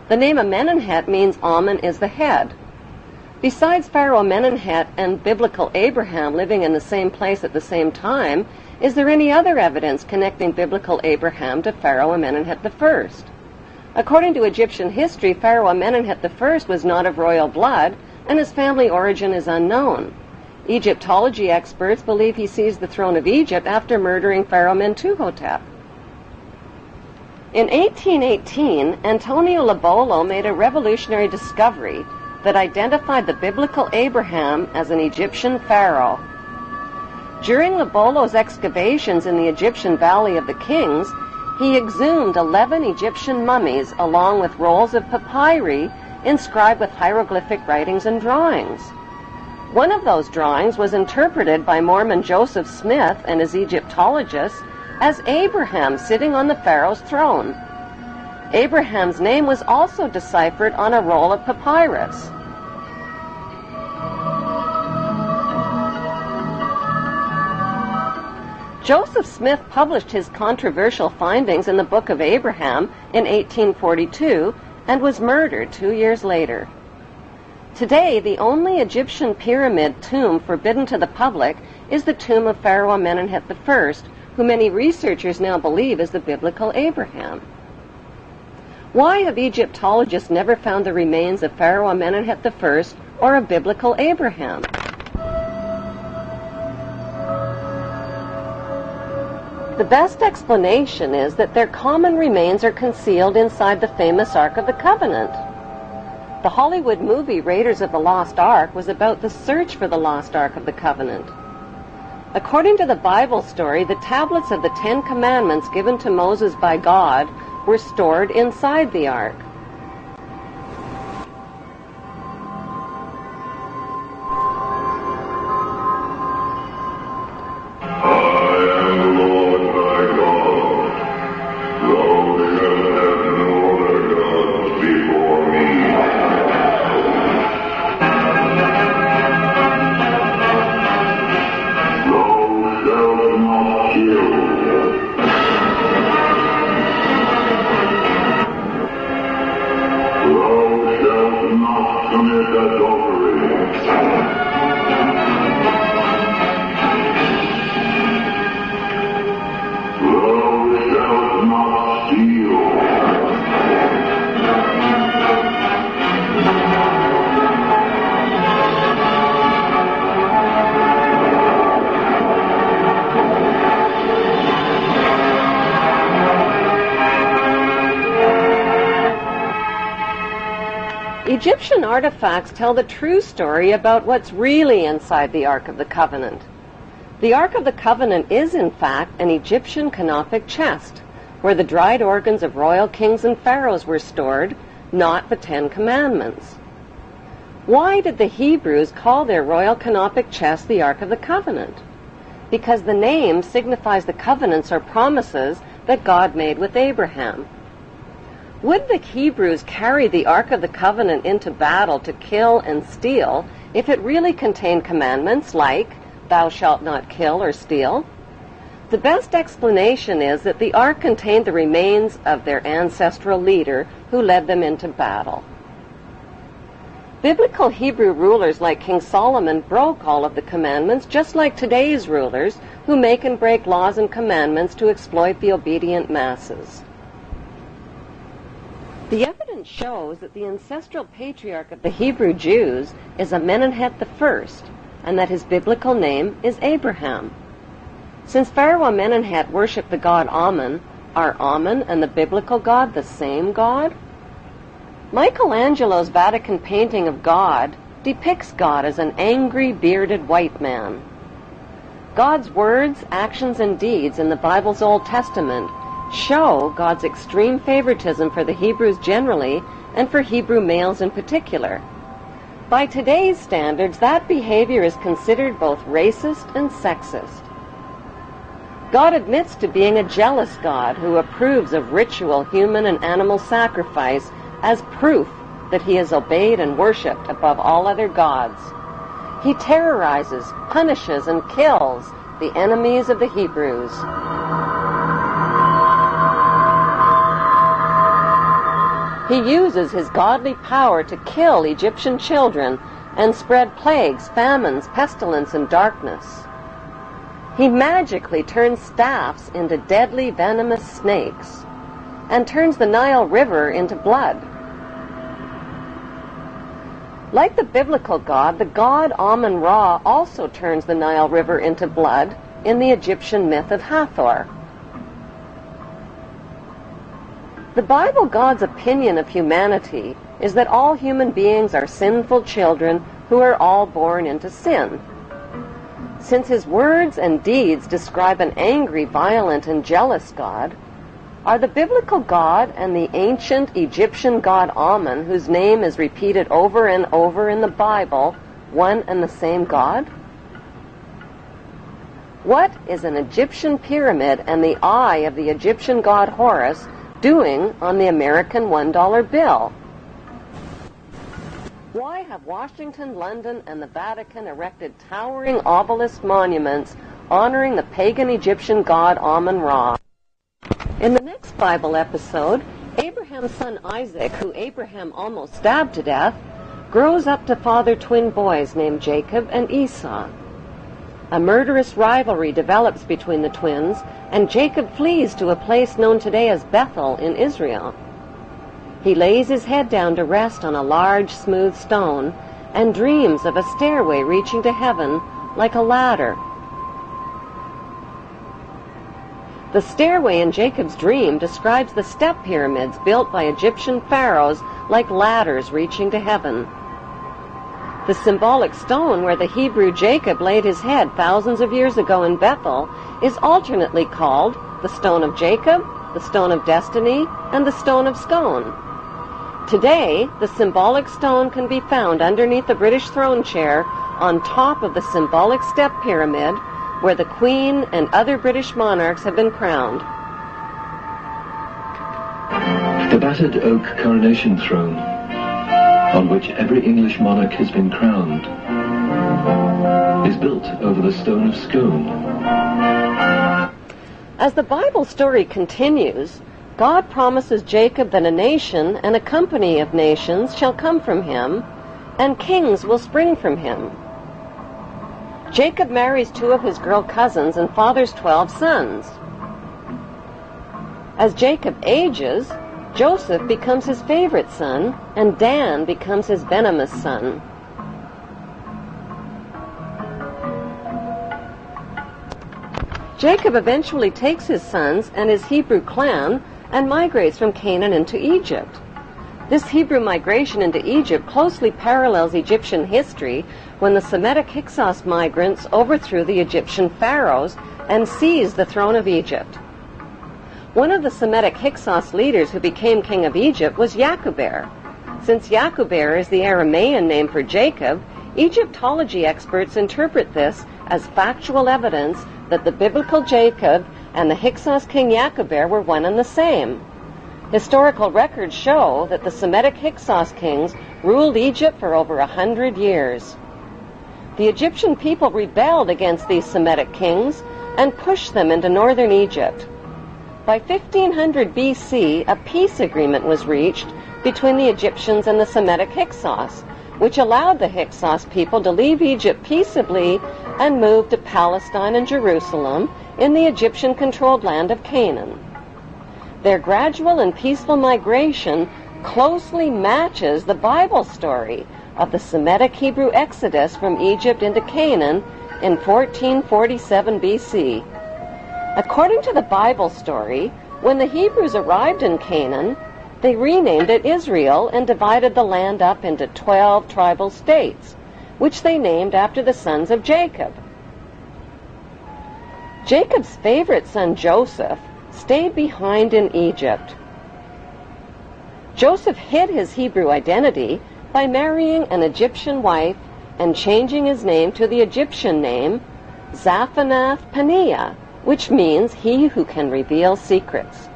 The name Amenemhet means Amen is the head. Besides Pharaoh Amenemhet and biblical Abraham living in the same place at the same time, is there any other evidence connecting biblical Abraham to Pharaoh Amenemhet I? According to Egyptian history, Pharaoh Amenemhet I was not of royal blood, and his family origin is unknown. Egyptology experts believe he seized the throne of Egypt after murdering Pharaoh Mentuhotep. In 1818, Antonio Lobolo made a revolutionary discovery that identified the biblical Abraham as an Egyptian pharaoh. During Lobolo's excavations in the Egyptian Valley of the Kings, he exhumed 11 Egyptian mummies along with rolls of papyri inscribed with hieroglyphic writings and drawings. One of those drawings was interpreted by Mormon Joseph Smith and his Egyptologists as Abraham sitting on the pharaoh's throne. Abraham's name was also deciphered on a roll of papyrus. Joseph Smith published his controversial findings in the Book of Abraham in 1842 and was murdered 2 years later. Today, the only Egyptian pyramid tomb forbidden to the public is the tomb of Pharaoh Amenemhet I, who many researchers now believe is the biblical Abraham. Why have Egyptologists never found the remains of Pharaoh Amenemhet I or a biblical Abraham? The best explanation is that their common remains are concealed inside the famous Ark of the Covenant. The Hollywood movie Raiders of the Lost Ark was about the search for the lost Ark of the Covenant. According to the Bible story, the tablets of the 10 Commandments given to Moses by God were stored inside the Ark. Egyptian artifacts tell the true story about what's really inside the Ark of the Covenant. The Ark of the Covenant is, in fact, an Egyptian canopic chest, where the dried organs of royal kings and pharaohs were stored, not the 10 Commandments. Why did the Hebrews call their royal canopic chest the Ark of the Covenant? Because the name signifies the covenants or promises that God made with Abraham. Would the Hebrews carry the Ark of the Covenant into battle to kill and steal if it really contained commandments like, "Thou shalt not kill or steal"? The best explanation is that the Ark contained the remains of their ancestral leader who led them into battle. Biblical Hebrew rulers like King Solomon broke all of the commandments, just like today's rulers who make and break laws and commandments to exploit the obedient masses. The evidence shows that the ancestral patriarch of the Hebrew Jews is Amenemhet I, and that his biblical name is Abraham. Since Pharaoh Amenemhet worshipped the god Amen, are Amen and the biblical God the same God? Michelangelo's Vatican painting of God depicts God as an angry, bearded white man. God's words, actions, and deeds in the Bible's Old Testament show God's extreme favoritism for the Hebrews generally and for Hebrew males in particular. By today's standards, that behavior is considered both racist and sexist. God admits to being a jealous God who approves of ritual human and animal sacrifice as proof that he is obeyed and worshipped above all other gods. He terrorizes, punishes, and kills the enemies of the Hebrews. He uses his godly power to kill Egyptian children and spread plagues, famines, pestilence, and darkness. He magically turns staffs into deadly venomous snakes and turns the Nile River into blood. Like the biblical god, the god Amun-Ra also turns the Nile River into blood in the Egyptian myth of Hathor. The Bible God's opinion of humanity is that all human beings are sinful children who are all born into sin. Since his words and deeds describe an angry, violent, and jealous God, are the biblical God and the ancient Egyptian god Amun, whose name is repeated over and over in the Bible, one and the same God? What is an Egyptian pyramid and the eye of the Egyptian god Horus doing on the American $1 bill? Why have Washington, London, and the Vatican erected towering obelisk monuments honoring the pagan Egyptian god Amun-Ra? In the next Bible episode, Abraham's son Isaac, who Abraham almost stabbed to death, grows up to father twin boys named Jacob and Esau. A murderous rivalry develops between the twins, and Jacob flees to a place known today as Bethel in Israel. He lays his head down to rest on a large, smooth stone and dreams of a stairway reaching to heaven like a ladder. The stairway in Jacob's dream describes the step pyramids built by Egyptian pharaohs like ladders reaching to heaven. The symbolic stone where the Hebrew Jacob laid his head thousands of years ago in Bethel is alternately called the Stone of Jacob, the Stone of Destiny, and the Stone of Scone. Today, the symbolic stone can be found underneath the British throne chair on top of the symbolic step pyramid where the Queen and other British monarchs have been crowned. The battered oak coronation throne, on which every English monarch has been crowned, is built over the Stone of Scone. As the Bible story continues, God promises Jacob that a nation and a company of nations shall come from him, and kings will spring from him. Jacob marries 2 of his girl cousins and fathers 12 sons. As Jacob ages, Joseph becomes his favorite son, and Dan becomes his venomous son. Jacob eventually takes his sons and his Hebrew clan and migrates from Canaan into Egypt. This Hebrew migration into Egypt closely parallels Egyptian history when the Semitic Hyksos migrants overthrew the Egyptian pharaohs and seized the throne of Egypt. One of the Semitic Hyksos leaders who became king of Egypt was Yacuber. Since Yacuber is the Aramean name for Jacob, Egyptology experts interpret this as factual evidence that the biblical Jacob and the Hyksos king Yacuber were one and the same. Historical records show that the Semitic Hyksos kings ruled Egypt for over 100 years. The Egyptian people rebelled against these Semitic kings and pushed them into northern Egypt. By 1500 BC, a peace agreement was reached between the Egyptians and the Semitic Hyksos, which allowed the Hyksos people to leave Egypt peaceably and move to Palestine and Jerusalem in the Egyptian-controlled land of Canaan. Their gradual and peaceful migration closely matches the Bible story of the Semitic Hebrew exodus from Egypt into Canaan in 1447 BC. According to the Bible story, when the Hebrews arrived in Canaan, they renamed it Israel and divided the land up into 12 tribal states, which they named after the sons of Jacob. Jacob's favorite son Joseph stayed behind in Egypt. Joseph hid his Hebrew identity by marrying an Egyptian wife and changing his name to the Egyptian name Zaphanath-Paneah, which means he who can reveal secrets.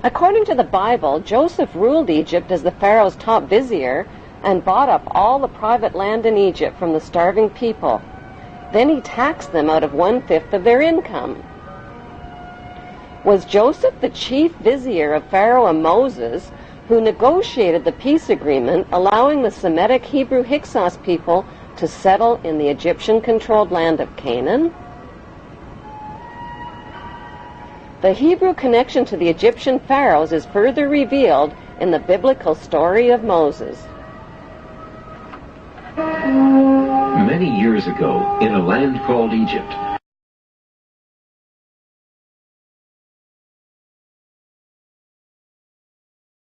According to the Bible, Joseph ruled Egypt as the Pharaoh's top vizier and bought up all the private land in Egypt from the starving people. Then he taxed them out of 1/5 of their income. Was Joseph the chief vizier of Pharaoh and Moses, who negotiated the peace agreement allowing the Semitic Hebrew Hyksos people to settle in the Egyptian-controlled land of Canaan? The Hebrew connection to the Egyptian pharaohs is further revealed in the biblical story of Moses. Many years ago, in a land called Egypt,